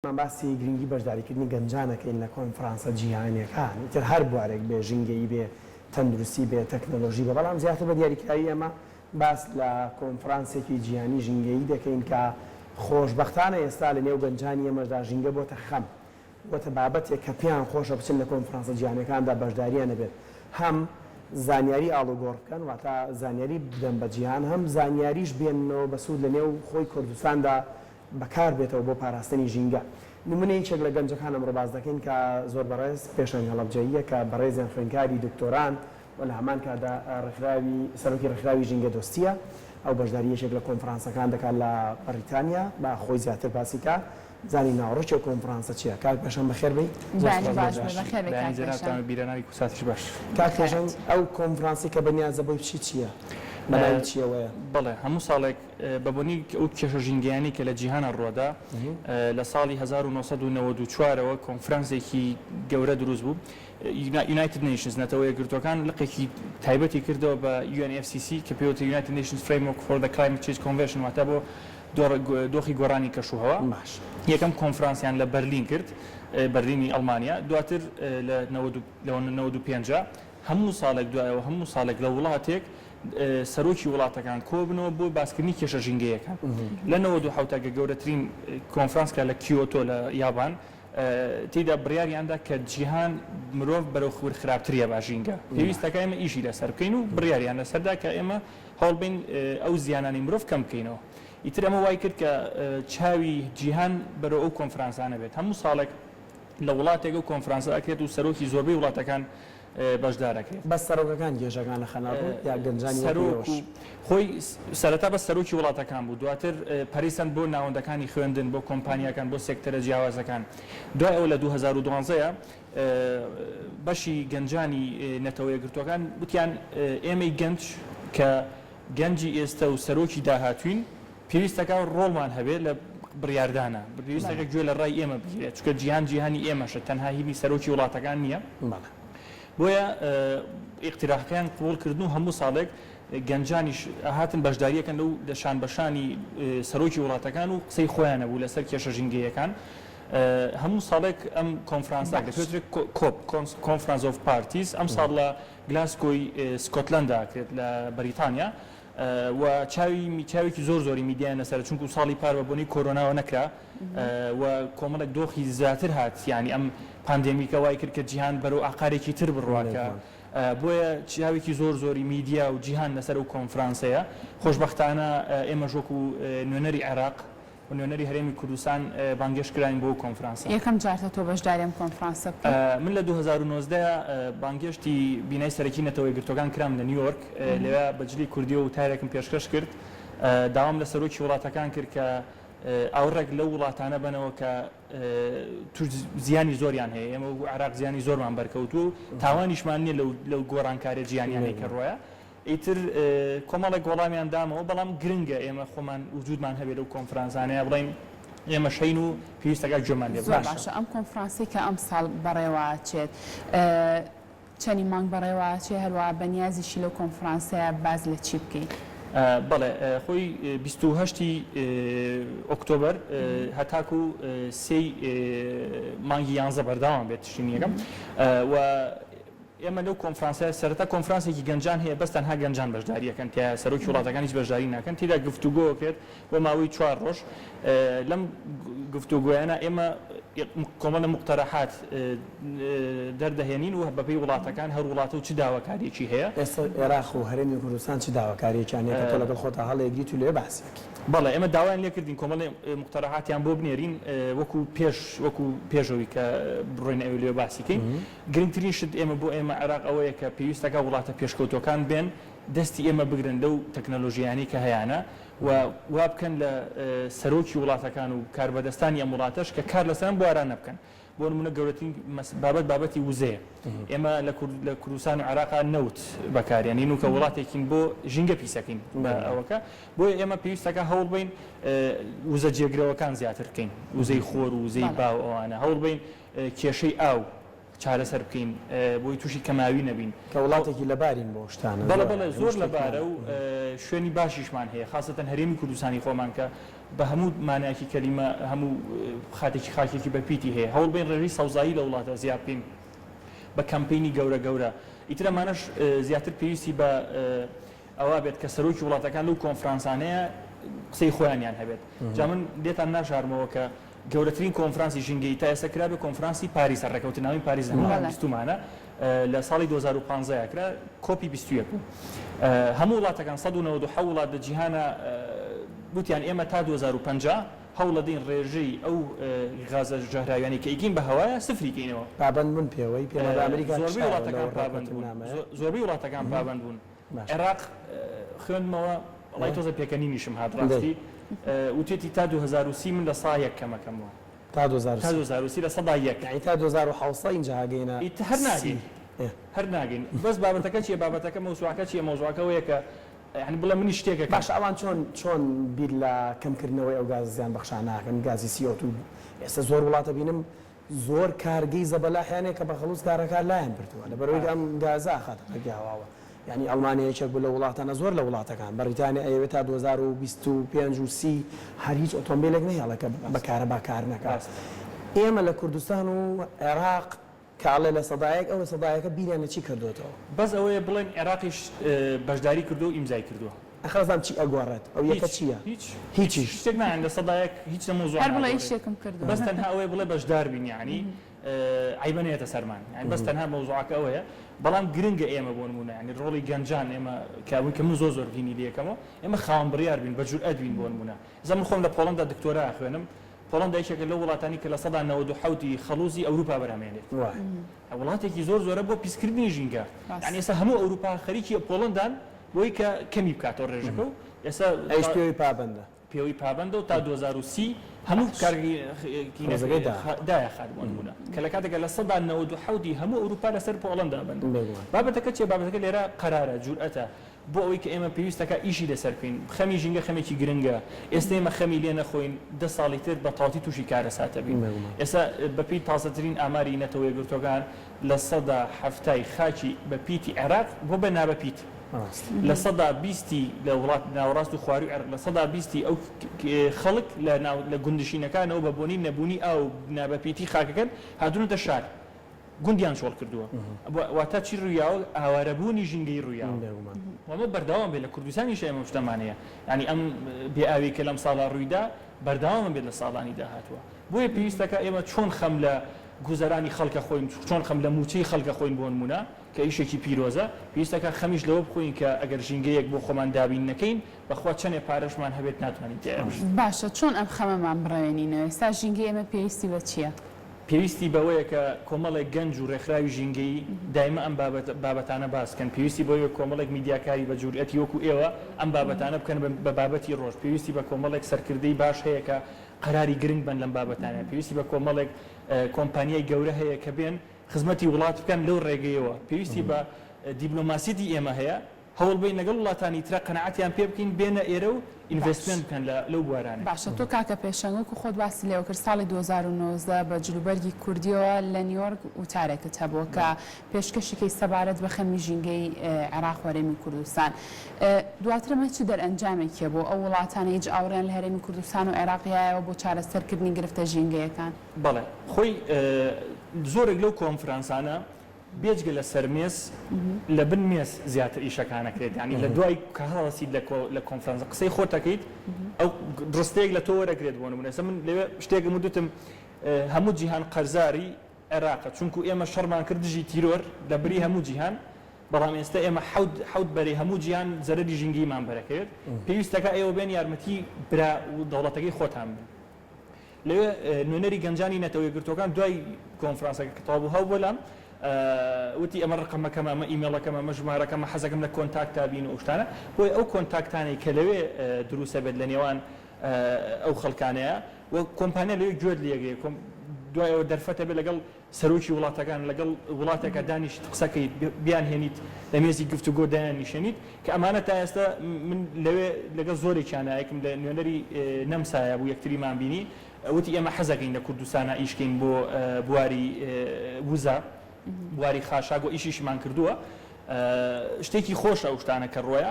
من باسی گرنگی بەشداریکردنی گەنجانەکەین لە کۆنفرانسە جیهانیەکان تر هەر بوارێک بێ ژینگەی بێ تەندروستی بێ تەکنۆلۆژی بە بەڵام زیاتر بە دیاریکراوی ئەمە باس لە کۆنفرانسێکی جیهانی ژینگەیی دەکەین کە خۆشبەختانە ئێستا لە نێو گەنجانی ئەمەشدا ژینگە بۆتە خەم بۆتە بابەتێک کە پێیان خۆشە بچن لە کۆنفرانسە جیهانیەکاندا بەشداریانە بێت هەم زانیاری ئاڵوگۆڕ بکەن واتە زانیاری بدەن بە جیهان هەم زانیاریش بێنەوە بەسوود لە نێو خۆی کوردستاندا بەکار بێتەوە بۆ پاراستنی ژینگە. نمونەیەکێک لە گەنجەکان ئەمڕۆ باز دەکەین کە زۆر بەڕێز پێشەنگ هەڵەبجەییە کە بەڕێزیان خوێندکاری دکتۆران و لە هەمان کادا سەرۆکی ڕێکخراوی ژینگە دۆستیە ئەو بەشداری یەکێک لە کۆنفرانسەکان دەکات لە بەریتانیا با خۆی زیاتر باسیکە زانی ناوڕۆکی کۆنفرانسە چییە؟ کاک پێشەنگ بەخێر بێی؟ بیرەناوی کوساتیش باش. کاک پێشەنگ ئەو کۆنفرانسی کە بەنیازە بۆی چییە؟ بەناوی چیەوەیە؟ بەڵێ هەموو ساڵێک بەبوونی ئەو کێشە ژینگەیانی کە لە جیهانە ڕۆدا لە ساڵی 1994ەوە کۆنفرانسێکی گەورە دروست بوو. United Nations نەتەوە یەکگرتوەکان لقێکی تایبەتی کردەوە بە UNFCCC کە پێوتە United Nations Framework for the Climate Change Convention واتە بۆ دۆخی گۆڕانی کەشوهەوا. یەکەم کۆنفرانسیان لە بەرلین کرد، بەرلینی ئەڵمانیا. دواتر لە 95 هەموو ساڵێک دوایەوە هەموو ساڵێک لە وڵاتێک سەرۆکی وڵاتەکان کۆبنەوە بۆ باسکردنی کێشە ژینگەیەکان. لە 97 کە گەورەترین کۆنفرانسکە لە کیۆتۆ لە یابان تێیدا بڕیاریاندا کە جیهان مرۆڤ بەرەو خراپتریە با ژینگە. پێویستەکە ئێمە ئیشی لەسەر بکەین و بڕیاریان لەسەردا کە ئێمە هەوڵبین ئەو زیانانی مرۆڤ کەم بکەینەوە. ئیتر ئەمە وای کرد کە چاوی جیهان بەرەو ئەو کۆنفرانسانە بێت. هەموو ساڵێک لە وڵاتێک ئەو کۆنفرانسە ئەکرێت و سەرۆکی زۆربەی وڵاتەکان بەشدارەکرێت. بەس سەرۆکەکان گێژەکان لە خەناڕوو یا گەنجانی خۆی سەرەتا بە سەرۆکی وڵاتەکان بوو، دواتر پەریسەند بۆ ناوەندەکانی خوێندن بۆ کۆمپانیاکان بۆ سێکتەرە جیاوازەکان. دوای ئەو لە 2012 بەشی گەنجانی نەتەوە یەکگرتوەکان وتیان ئێمەی گەنج کە گەنجی ئێستا و سەرۆکی داهاتوین پێویستەکە ڕۆڵمان هەبێت لە بڕیاردانە پێویستەکە گوێ لە ڕای ئێمە بگیرێت چکە جیهانی ئێمەشە تەنها هیوی سەرۆکی وڵاتەکان نییە. بۆیە ئیقتراحەکەیان قبول کردن و هەموو ساڵێک گەنجانیش هاتن بەشداریەکەن لەو دەشان بەشانی سەرۆکی وڵاتەکان و قسەی خۆیانە بوو لەسەر کێشە ژینگەیەکان. هەموو ساڵێک ئەم کۆنفرانسە دەکرێت کۆپ کۆنفرانس ئۆف پارتیز ئەم ساڵ لە گلاسکۆی سکۆتلەندا کرێت لە بەریتانیا و چاوێکی زۆری میدیان لەسەر چونکو ساڵی پار بەبوونی کۆرۆناوە نەکرا و کۆمەڵێک دۆخی زیاتر هات یعنی ئەم پاندێمیکە وای کرد کە جیهان بەرەو ئاقارێکی تر بڕواکە. بۆیە چاوێکی زۆری میدیا و جیهان لەسەر و کۆنفرانسەیە. خۆشبەختانە ئێمە ژۆک و نوێنەری عێراق و نوێنەری هەرێمی کوردستان بانگێشتکراین بۆ کۆنفرانسە. یەکەم جارتە تۆ بەشداریم کۆنفرانسە من لە 2019 بانگێشتی بینای سەرەکی نەتەوە یەکگرتوەکان کرام لە نیویۆرک لەوێ بەجلی کوردی و تایرێکم پێشکەش کرد. داوام لە سەرۆکی وڵاتەکان کرد کە ئەوڕێک لەو وڵاتانە بنەوە کە زیانی زۆریان هەیە. ئێمە عێراق زیانی زۆرمان بەرکەوت و تاوانیشمان نییە لەو گۆڕانکاریە جیهانیانەی کە ڕۆیە. ئیتر کۆمەڵێک وەڵامیان دامەوە بەڵام گرنگە ئێمە خۆمان وجودمان هەبێت لەو کۆنفرانسانەیە بڵین ئێمە شەین و پێویستەکە گوێمان لێ باشە. ئەم کۆنفرانسی کە ئەم ساڵ بەڕێوەچێت چەندی مانگ بەڕێوەچێ هەروە بەنیازیشی لەو کۆنفرانسەیە باز لە چی بکەین؟ بەڵێ خۆی 28 ئۆکتۆبەر هەتاکو سێی مانگی 11 بەرداوام بێت تشتنی یەکەم و ئێمە لەو کۆنفرانسە سەرەتا کۆنفرانسێکی گەنجان هەیە بەس تەنها گەنجان بەشداریەکەن کە سەرۆکی وڵاتەکان هیچ بەشداری ناکەن. تێدا گفتوگۆکرێت بۆ ماوەی 4 ڕۆژ. لەم گفتوگۆیانە ئێمە کۆمەڵە مقتەرەحات دەردەهێنین و بەپێی وڵاتەکان هەر وڵاتە و چ داواکاریەکی هەیە. ئێستا عێراق و هەرێمی کوردستان چ داواکاریەکیان هەیە کە تۆ لەگەڵ خۆتە هەڵەیەگریت و لێ باسیەکەی؟ بەڵێ ئێمە داوایان لێ کردین کۆمەڵی مقتەرەحاتیان بۆ بنێرین وەکو پێشەوەی کە بڕۆین ئەوێ لێ باسیکەین. گرنگترین شت ئێمە بۆ ئێمە عێراق ئەوەیە کە پێویستەکە وڵاتە پێشکەوتەکان بێن دەستی ئێمە بگرن لەو تەکنەلۆژیانی کە هەیەە و وا بکەن لە سەرۆکی وڵاتەکان و کاربەدەستانی ئەم وڵاتەش کە کار لەسەر بۆواران نەبکەن. بۆ نمونە گەورەترین بابەتی وزەیە. ئێمە لە کوردستان و عێراقا نەوت بەکارێنین و کە وڵاتێکین بۆ ژینگە پیسەکەین بە ئەوەکە. بۆیە ئێمە پێویستەکە هەوڵ بین وزە جێگرەوەکان زیاتر بکەین، وزەی خۆر و وزەی باو ئەوانە هەوڵ بین کێشەی ئاو چارەسەر بکەین بۆی تووشی کەماوی نەبین کە وڵاتێکی لەبارین بۆ شتانە بەڵێ زۆر لەبارە و شوێنی باشیشمان هەیە خاصەتەن هەرێمی کوردستانی خۆمان کە بە هەموو مانایەکی کەلیمە هەموو خاتێکی خاکێکی بەپیتی هەیە هەوڵ بین ڕێژی سەوزایی لە وڵاتە زیاد بکەین بە کەمپینی گەورە ئیترەمانەش زیاتر پێویستی بە ئەوە بێت کە سەرۆکی وڵاتەکان لەو کۆنفرانسانەیە قسەی خۆیانیان هەبێت جا من دێتان ناشارمەوە کە گەورەترین کۆنفرانسی ژینگەی تا ئێستا کرا بە کۆنفرانسی پاریس ڕێکەوتناوی پاریس بیستمانە لە ساڵی 2015 کرا کۆپی 21 هەموو وڵاتەکان 197 وڵات لە جیهانە گوتیان ئێمە تا 2050 هەوڵ دەدەین ڕێژەی ئەو غازە ژەهراویانی کە ئیگین بە هەوایە سفری کەینەوە پابند بوون پێوەی پێمە ئەمریکا زۆربەی وڵاتەکان پابند بوون عێراق خوێندمەوە وڵای تۆزە پێکەنینیشم هات ڕاستی وتێتی تا 2030 من لە سا یەک کەمەکەمەوە تا 2030 لە سەدا یەک یعنی تا 2007 اینجا هاگەینە هەر ناگەین بەس بابەتەکە چیە بابەتەکە مەوزوعەکە چیە مەوزوعەکەەوەیە کە یعنی بڵێ منی شتێکە باش ئەوان چۆن بیر لە کەمکردنەوەی ئەو گاز زیان بەخشاناکەن گازی CO2 ئێستا زۆر وڵاتە بینم زۆر کارگەی زەبەلاحیانێک کە بە خەڵوس کارەکە لایەن بردووە لەبەرەوەی ئەم گازە خاتەکە هەواوە یعنی ئەڵمانیەیەکێک بوو لە وڵاتانە زۆر لە وڵاتەکان بەریتانیا ئەوێت تا 2025 و 30 هەر هیچ ئۆتۆمبیلێک نهێڵەکە بەکارە باکار نەکات ئێمە لە کوردستان و عێراق کاڵێ لە سەدایەک ئەوە سەدایەکە بیریانە چی کردوێتەوە بەس ئەوەیە بڵێن عێراقیش بەشداری کردو و ئیمزای کردووە ئەخەزان چی ئەگۆڕێت ئەو یەکە چییە هیچ شتێک نایەن لە سەدایەک هیچ نەمۆزوع هەر بڵێ شتێکم کردو بەس تەنها ئەوەیە بڵێ بەشدار بین یعنی عیبەنێتە سەرمان یعنی بەس تەنها مەوزوعەکە ئەوەیە بەڵام گرنگە ئێمە بۆ نمونە ینی ڕۆڵی گەنجان ئێمە کابووی کە من زۆر بینی لەکەمەوە ئێمە خاوەن بڕیار بین بە جورئەت بین بۆ نمونە زەمن خۆم لە پۆڵەندا دکتۆرا خوێنم پۆڵەندا یەکێکە لەو وڵاتانی کە لە سەدا 97 خەڵوزی ئەوروپا بەرهەمێنێت وڵاتێکی زۆرە بۆ پیسکردنی ژینگە یعنی ئێستا هەموو ئەوروپا خەریکی پۆڵەندان بۆی کە کەمی بکاتەوە ڕێژەکە و ئێستا ئەیش پێوەی پابندە پێوەی پابندە و تا 2030 هەموو کارگیدایە خات بۆ نمونە کە لە کاتێکە لە سەدا 97 هەموو ئەوروپا لەسەر پۆڵەندا بن بابەتەکە چێ بابەتەکە لێرە قەرارە جورئەتە بۆ ئەوەی کە ئێمە پێویستەکە ئیشی لەسەر بکەین خەمی ژینگە خەمێکی گرنگە ئێستا ئێمە خەمی لێ نەخۆین 10 ساڵی تر بە تاڵی تووشی کارەساتە بین ئێستا بەپی تازەترین ئاماری نەتەوەی گرتوەکان لە سەدا هەفتای خاکی بە پیتی عێراق بۆ بە نابەپیت لە سەدا 20 لە وڵات ناوەڕاست و خواروی عێراق لە سەدا 20 ئەو خەڵک لە گوندشینەکانەوە بە بۆنی نەبوونی ئەو نابەپیتی خاکەکەن هاتوونەتە شار گوندیان شۆڵ کردووە واتە چی ڕوویاوە ئاوارەبوونی ژینگەی ڕوویاوە وەمە بەرداوام بێت لە کوردستانیش ئێمە شتەمانەیە ینی ئەم بێئاوی کە لەم ساڵا ڕوویدا بەرداوامە بێت لە ساڵانی داهاتوە بۆیە پێویستەکە ئێمە چۆن خەم لە گوزەرانی خەڵکە خۆین چۆن خەم لە موچەی خەڵکە خۆین بۆ نمونە کە ئیشێکی پیرۆزە پێویستەکە خەمیش لەوە بخۆین کە ئەگەر ژینگەیەک بۆ خۆمان دابین نەکەین بەخوا چەندێ پارەشمان هەبێت ناتوانین باشە چۆن ئەم خەمەمان بڕێنینەوە ئێستا ژینگەی ئێمە پێویستی بە چییە؟ پێویستی بەوەیە کە کۆمەڵێک گەنج و ڕێکخراوی ژینگەی دایمە ئەم بابەتانە باسکەن پێویستی بۆیە کۆمەڵێک میدیاکاری بە جوورئەتی وەکو ئێوە ئەم بابەتانە بکەن بە بابەتی ڕۆژ پێویستی بە کۆمەڵێک سەرکردەی باش هەیە کە قەراری گرنگ بن لەم بابەتانە پێویستی بە کۆمەڵێک کۆمپانیای گەورە هەیە کە بێن خزمەتی وڵات بکەن لەو ڕێگەیەوە پێویستی بە دیپلۆماسیتی ئێمە هەیە هەوڵ بین لەگەڵ وڵاتانی ترە قەنەعەتیان پێ بکەین بێنە ئێرە و ئینڤستمنت بکەن لەو بوارانە باشە تۆ کاکە پێشەنگەک و خۆت باسی لێوە کرد ساڵی 2019 بە جلوبەرگی کوردیەوە لە نیویۆرک وتارێکت هەبووە کە پێشکەشێکی سەبارەت بە خەمی ژینگەی عێراق وەرێمی کوردستان دواترمە چ دەرئەنجامێکیە بۆ ئەو وڵاتانە هیچ ئاوڕێن لە هەرێمی کوردستان و عێراقیایەوە بۆ چارەسەرکردنی گرفتە ژینگەیەکان بەڵێ خۆی زۆرێک لەو کۆنفرانسانە بێجگە لە سەرمێز لە بن مێز زیاتر ئیشەکانەکرێت ینی لە دوای کە هەڵەسی لە کۆنفرانس قسەی خۆت دەکەیت ئەو دڕستەیەک لە تۆ وەرەگرێت بۆ نمونە من لەوێ شتێکم وتم هەموو جیهان قەرزاری عێراقە چونکو ئێمە شەڕمان کرد دژی تیرۆر لە بری هەموو جیهان بەڵام ئێستا ئێمە حەوت بەری هەموو جیهان زەرەری ژینگەیمان بەرەکەوێت پێویستەکە ئێوە بێن یارمەتی برا و دەوڵەتەکەی خۆتان بن لەوێ نوێنەری گەنجانی نەتەوەی گرتوەکان دوای کۆنفرانسەکە کتاب و هەو بۆلام وتی ئەمە ڕقەمەکەم ئەمە ئیمێڵەکەم ئەمە ژمارەکەمە حەزەکەم لە کۆنتاکتا بین و شتانە بۆی ئەو کۆنتاکتانەی کە لەوێ دروستە بێت لە نێوان ئەو خەڵکانەیە و کۆمپانیا لەوێ گوێت لێگەی دوایەوە دەرفەتە بێت لەگەڵ سەرۆکی وڵاتەکان لەگەڵ وڵاتێکە دانیشت قسەکەیت بیان هێنیت لە مێزی گفتوگۆ دایانیشێنیت کە ئەمانە تا ئێستا من لەوێ لەگەڵ زۆرێکیانایەکم لە نوێنەری نەمسایە بوو یەکتریمان بینی وتی ئێمە حەزەکەین لە کوردستانە ئیشکەین بۆ بواری وزە بواری خاشاگ و ئیشیشمان کردووە شتێکی خۆش ئەو شتانە کە ڕۆیە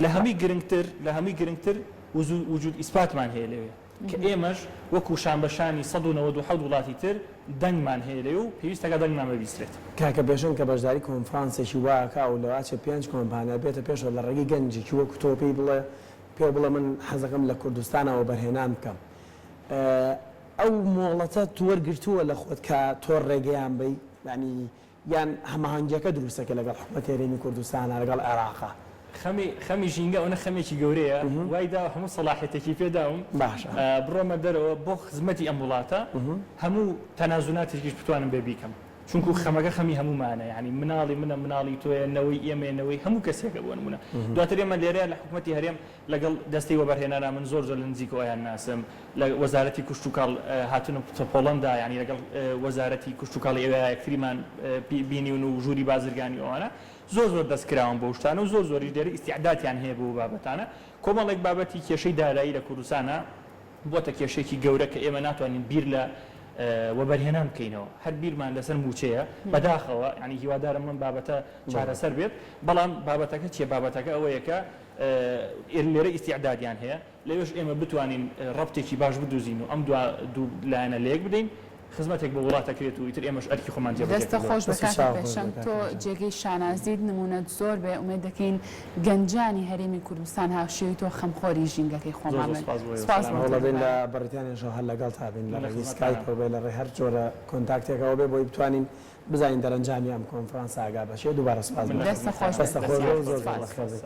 لە هەمی گرنگتر وجود ئیسپاتمان هەیە لەوێ کە ئێمەش وەکو شانبەشانی 1970 وڵاتی تر دەنگمان هەیە لێ و پێویستەکە دەنگمان ببیسترێت کاکە پێشن کە بەشداری کۆنفرانسێکی واکە و لەواچە 5 کۆمپانیا بێتە پێشەوە لە ڕێگەی گەنجێکی وەکو تۆ پێی بڵێ من حەزەکەم لە کوردستانەوە بەرهێنان بکەم ئەو مۆڵەتە تووەرگرتووە لە خۆت کە تۆ ڕێگەیان بی ینی یان هەماهەنگیەکە دروستەکە لەگەڵ حکومەتی هەرێمی کوردستانە لەگەڵ عێراقا خەمی ژینگە ئەوە خەمێکی گەورەیە وایدا هەموو سەلاحێتێکی پێداوم باشە بڕۆمە دەرەوە بۆ خزمەتی ئەم وڵاتە هەموو تەنازوناتێکیش بتوانم بێ بیکەم چونکو خەمەکە خەمی هەمومانە ینی مناڵی مناڵی تۆیەنەوەی ئێمەێنەوەی هەموو کەسێکە بۆ نمونە دواتر ئێمە لێرەیە لە حکومەتی هەرێم لەگەڵ دەستی وەبەرهێنانە من زۆر لە نزیکەوەیان ناسم لە وەزارەتی کوشت و کاڵ هاتون پۆڵەندا ینی لەگەڵ وەزارەتی کوشت و کاڵی ئێوە یەکتریمان بینیون و ژووری بازرگانی ئەوانە زۆر دەستکراون بۆ شتانە و زۆریش دێرە ئیستیعداتیان هەیە بۆ بابەتانە کۆمەڵێک بابەتی کێشەی دارایی لە کوردستانە بۆتە کێشێکی گەورە کە ئێمە ناتوانین بیر لە وەبەرهێنان بکەینەوە هەر بیرمان لەسەر موچەیە بەداخەوە ینی هیوادارم من بابەتە چارەسەر بێت بەڵام بابەتەکە چیە بابەتەکە ئەوەیە کە لێرە ئیستیعدادیان هەیە لەوێش ئێمە بتوانین ڕەبتێکی باش بدوزین و ئەم دوو لایەنە لەیەک بدەین خزمەتێک بە وڵاتەکرێت و ئیتر ئێمەش ئەرکی خۆمان جێبەجێ دەستە خۆش بکاتە پێشەنگ تۆ جێگەی شانازیت نمونەت زۆر بێ ئومێد دەکەین گەنجانی هەرێمی کوردستان هاوشێوی تۆ خەمخۆری ژینگەکەی خۆمان وڵڵێن لە بەریتانیاشەوە هەر لەگەڵ تابین لە ڕێگەی سکایپەوە بێ لە ڕێ هەر جۆرە کۆنتاکتێکەوە بێ بۆی بتوانین بزانین دەرەنجامی ئەم کۆنفرانس ئاگا بەشێ دووبارە سپاس دەستە خۆش دەستە خۆش زۆر